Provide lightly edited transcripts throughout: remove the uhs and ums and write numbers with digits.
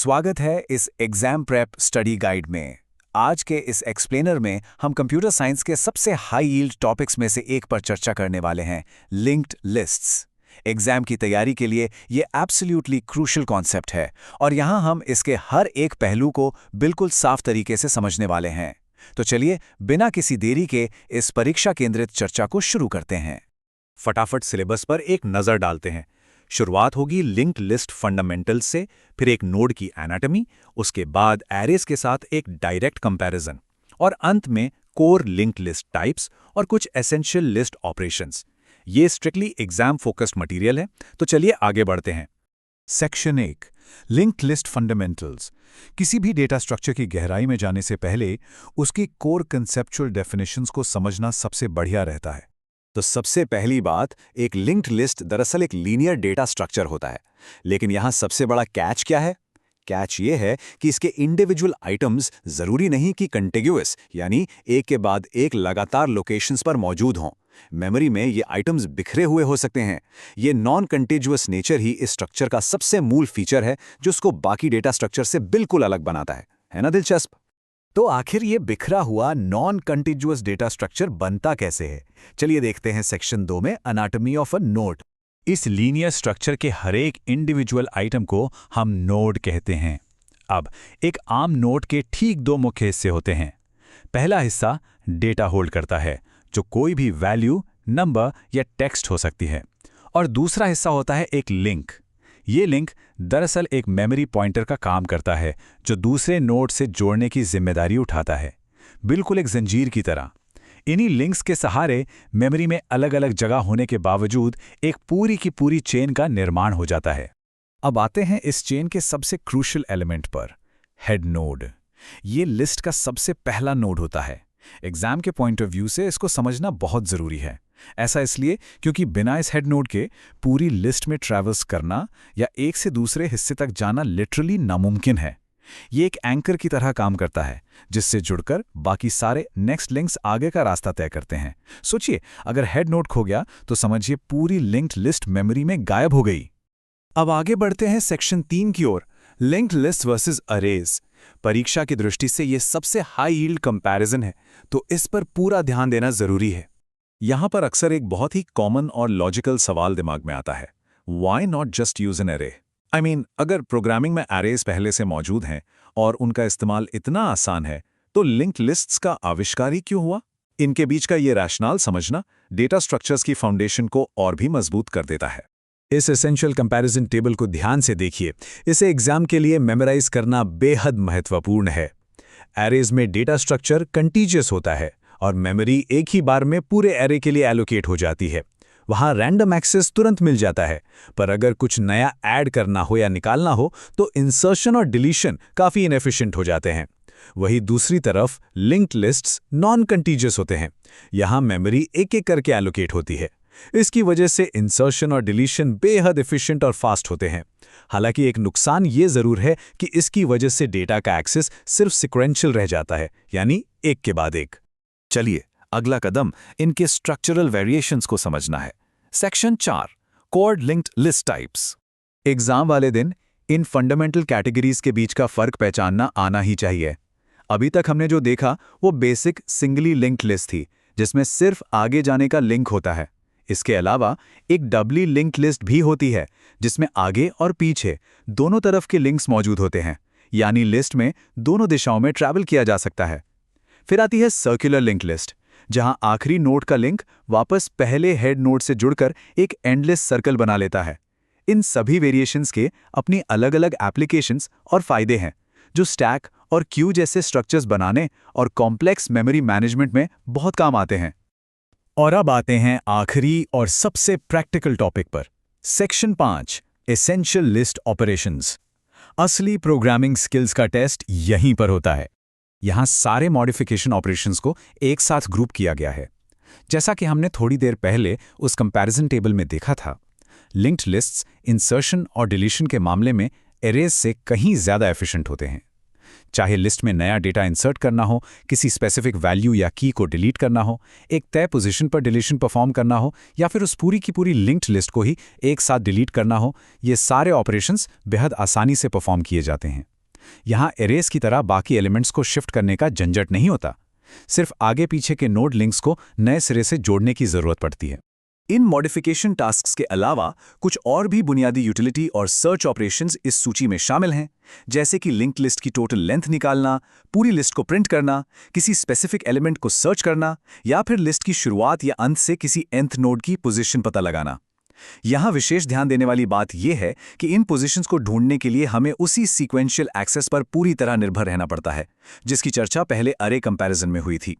स्वागत है इस एग्जाम प्रेप स्टडी गाइड में। आज के इस एक्सप्लेनर में हम कंप्यूटर साइंस के सबसे हाई यील्ड टॉपिक्स में से एक पर चर्चा करने वाले हैं, लिंक्ड लिस्ट्स। एग्जाम की तैयारी के लिए ये एब्सोल्युटली क्रूशियल कॉन्सेप्ट है और यहाँ हम इसके हर एक पहलू को बिल्कुल साफ तरीके से समझने वाले हैं। तो चलिए बिना किसी देरी के इस परीक्षा केंद्रित चर्चा को शुरू करते हैं। फटाफट सिलेबस पर एक नज़र डालते हैं। शुरुआत होगी लिंक्ड लिस्ट फंडामेंटल्स से, फिर एक नोड की एनाटॉमी, उसके बाद एरेज के साथ एक डायरेक्ट कंपैरिजन और अंत में कोर लिंक्ड लिस्ट टाइप्स और कुछ एसेंशियल लिस्ट ऑपरेशंस। ये स्ट्रिक्टली एग्जाम फोकस्ड मटेरियल है, तो चलिए आगे बढ़ते हैं। Section 1 linked list fundamentals. किसी भी डेटा स्ट्रक्चर की गहराई में जाने से पहले उसकी कोर कंसेप्चुअल डेफिनेशंस को समझना सबसे बढ़िया रहता है। तो सबसे पहली बात, एक लिंक्ड लिस्ट दरअसल एक लीनियर डेटा स्ट्रक्चर होता है। लेकिन यहाँ सबसे बड़ा कैच क्या है? कैच ये है कि इसके इंडिविजुअल आइटम्स जरूरी नहीं कि कंटिग्यूअस यानी एक के बाद एक लगातार लोकेशंस पर मौजूद हों। मेमोरी में ये आइटम्स बिखरे हुए हो सकते हैं। ये नॉन कंटिग्यूअस नेचर ही इस स्ट्रक्चर का सबसे मूल फीचर है, जो उसको बाकी डेटा स्ट्रक्चर से बिल्कुल अलग बनाता है ना दिलचस्प? तो आखिर ये बिखरा हुआ नॉन कंटिग्यूअस डेटा स्ट्रक्चर बनता कैसे है? चलिए देखते हैं सेक्शन 2 में एनाटॉमी ऑफ अ नोड। इस लीनियर स्ट्रक्चर के हर एक इंडिविजुअल आइटम को हम नोड कहते हैं। अब एक आम नोड के ठीक दो मुख्य हिस्से होते हैं। पहला हिस्सा डेटा होल्ड करता है, जो कोई भी वैल्यू, नंबर या टेक्स्ट हो सकती है, और दूसरा हिस्सा होता है एक लिंक। ये लिंक दरअसल एक मेमोरी पॉइंटर का काम करता है, जो दूसरे नोड से जोड़ने की जिम्मेदारी उठाता है, बिल्कुल एक जंजीर की तरह। इन्हीं लिंक्स के सहारे मेमोरी में अलग अलग जगह होने के बावजूद एक पूरी की पूरी चेन का निर्माण हो जाता है। अब आते हैं इस चेन के सबसे क्रूशियल एलिमेंट पर, हेड नोड। ये लिस्ट का सबसे पहला नोड होता है। एग्जाम के पॉइंट ऑफ व्यू से इसको समझना बहुत ज़रूरी है। ऐसा इसलिए क्योंकि बिना इस हेड नोड के पूरी लिस्ट में ट्रैवर्स करना या एक से दूसरे हिस्से तक जाना लिटरली नामुमकिन है। ये एक एंकर की तरह काम करता है, जिससे जुड़कर बाकी सारे नेक्स्ट लिंक्स आगे का रास्ता तय करते हैं। सोचिए, अगर हेड नोड खो गया तो समझिए पूरी लिंक्ड लिस्ट मेमोरी में गायब हो गई। अब आगे बढ़ते हैं सेक्शन 3 की ओर, लिंक्ड लिस्ट वर्सेस अरेज। परीक्षा की दृष्टि से ये सबसे हाई यील्ड कंपैरिजन है, तो इस पर पूरा ध्यान देना जरूरी है। यहाँ पर अक्सर एक बहुत ही कॉमन और लॉजिकल सवाल दिमाग में आता है, why not just use N अरे? आई मीन, अगर प्रोग्रामिंग में अरेज पहले से मौजूद हैं और उनका इस्तेमाल इतना आसान है, तो लिंक्ड लिस्ट्स का आविष्कार ही क्यों हुआ? इनके बीच का ये रैशनल समझना डेटा स्ट्रक्चर्स की फाउंडेशन को और भी मजबूत कर देता है। इस एसेंशियल कंपैरिजन टेबल को ध्यान से देखिए। इसे एग्जाम के लिए मेमोराइज करना बेहद महत्वपूर्ण है। एरेज में डेटा स्ट्रक्चर कंटीजियस होता है और मेमोरी एक ही बार में पूरे एरे के लिए एलोकेट हो जाती है। वहाँ रैंडम एक्सेस तुरंत मिल जाता है, पर अगर कुछ नया ऐड करना हो या निकालना हो तो इंसर्शन और डिलीशन काफ़ी इनएफिशिएंट हो जाते हैं। वही दूसरी तरफ लिंक्ड लिस्ट्स नॉन कंटीजियस होते हैं। यहाँ मेमोरी एक एक करके एलोकेट होती है। इसकी वजह से इंसर्शन और डिलीशन बेहद एफिशिएंट और फास्ट होते हैं। हालांकि एक नुकसान ये ज़रूर है कि इसकी वजह से डेटा का एक्सेस सिर्फ सीक्वेंशियल रह जाता है, यानी एक के बाद एक। चलिए, अगला कदम इनके स्ट्रक्चरल वेरिएशंस को समझना है। Section 4 core linked list types. Exam वाले दिन इन फंडामेंटल कैटेगरीज के बीच का फर्क पहचानना आना ही चाहिए। अभी तक हमने जो देखा वो बेसिक सिंगली लिंक्ड लिस्ट थी, जिसमें सिर्फ आगे जाने का लिंक होता है। इसके अलावा एक डबली लिंक्ड लिस्ट भी होती है, जिसमें आगे और पीछे दोनों तरफ के लिंक्स मौजूद होते हैं, यानी लिस्ट में दोनों दिशाओं में ट्रैवल किया जा सकता है। फिर आती है सर्कुलर लिंक्ड लिस्ट, जहां आखिरी नोड का लिंक वापस पहले हेड नोड से जुड़कर एक एंडलेस सर्कल बना लेता है। इन सभी वेरिएशंस के अपनी अलग अलग एप्लीकेशंस और फायदे हैं, जो स्टैक और क्यू जैसे स्ट्रक्चर्स बनाने और कॉम्प्लेक्स मेमोरी मैनेजमेंट में बहुत काम आते हैं। और अब आते हैं आखिरी और सबसे प्रैक्टिकल टॉपिक पर, सेक्शन 5 एसेंशियल लिस्ट ऑपरेशंस। असली प्रोग्रामिंग स्किल्स का टेस्ट यहीं पर होता है। यहाँ सारे मॉडिफिकेशन ऑपरेशंस को एक साथ ग्रुप किया गया है। जैसा कि हमने थोड़ी देर पहले उस कंपैरिजन टेबल में देखा था, लिंक्ड लिस्ट्स इंसर्शन और डिलीशन के मामले में एरेज से कहीं ज़्यादा एफिशिएंट होते हैं। चाहे लिस्ट में नया डेटा इंसर्ट करना हो, किसी स्पेसिफिक वैल्यू या की को डिलीट करना हो, एक तय पोजीशन पर डिलीशन परफॉर्म करना हो, या फिर उस पूरी की पूरी लिंक्ड लिस्ट को ही एक साथ डिलीट करना हो, ये सारे ऑपरेशंस बेहद आसानी से परफॉर्म किए जाते हैं। यहाँ एरेस की तरह बाकी एलिमेंट्स को शिफ्ट करने का झंझट नहीं होता। सिर्फ आगे पीछे के नोड लिंक्स को नए सिरे से जोड़ने की जरूरत पड़ती है। इन मॉडिफिकेशन टास्क्स के अलावा कुछ और भी बुनियादी यूटिलिटी और सर्च ऑपरेशंस इस सूची में शामिल हैं, जैसे कि लिंक्ड लिस्ट की टोटल लेंथ निकालना, पूरी लिस्ट को प्रिंट करना, किसी स्पेसिफिक एलिमेंट को सर्च करना, या फिर लिस्ट की शुरुआत या अंत से किसी nth नोड की पोजीशन पता लगाना। यहाँ विशेष ध्यान देने वाली बात यह है कि इन पोजीशंस को ढूंढने के लिए हमें उसी सीक्वेंशियल एक्सेस पर पूरी तरह निर्भर रहना पड़ता है, जिसकी चर्चा पहले अरे कंपैरिजन में हुई थी,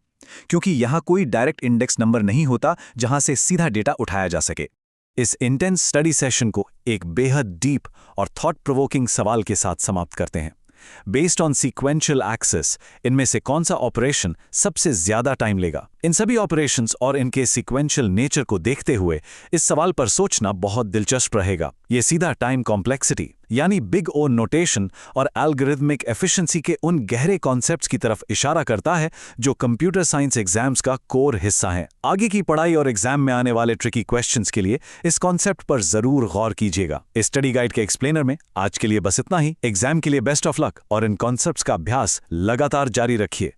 क्योंकि यहाँ कोई डायरेक्ट इंडेक्स नंबर नहीं होता जहां से सीधा डेटा उठाया जा सके। इस इंटेंस स्टडी सेशन को एक बेहद डीप और थॉट प्रोवोकिंग सवाल के साथ समाप्त करते हैं। बेस्ड ऑन सीक्वेंशियल एक्सेस, इनमें से कौन सा ऑपरेशन सबसे ज्यादा टाइम लेगा? इन सभी ऑपरेशंस और इनके सीक्वेंशियल नेचर को देखते हुए इस सवाल पर सोचना बहुत दिलचस्प रहेगा। ये सीधा टाइम कॉम्प्लेक्सिटी यानी बिग ओ नोटेशन और एल्गोरिथमिक एफिशिएंसी के उन गहरे कॉन्सेप्ट्स की तरफ इशारा करता है जो कंप्यूटर साइंस एग्जाम्स का कोर हिस्सा है। आगे की पढ़ाई और एग्जाम में आने वाले ट्रिकी क्वेश्चंस के लिए इस कॉन्सेप्ट पर जरूर गौर कीजिएगा। इस स्टडी गाइड के एक्सप्लेनर में आज के लिए बस इतना ही। एग्जाम के लिए बेस्ट ऑफ लक और इन कॉन्सेप्ट्स का अभ्यास लगातार जारी रखिए।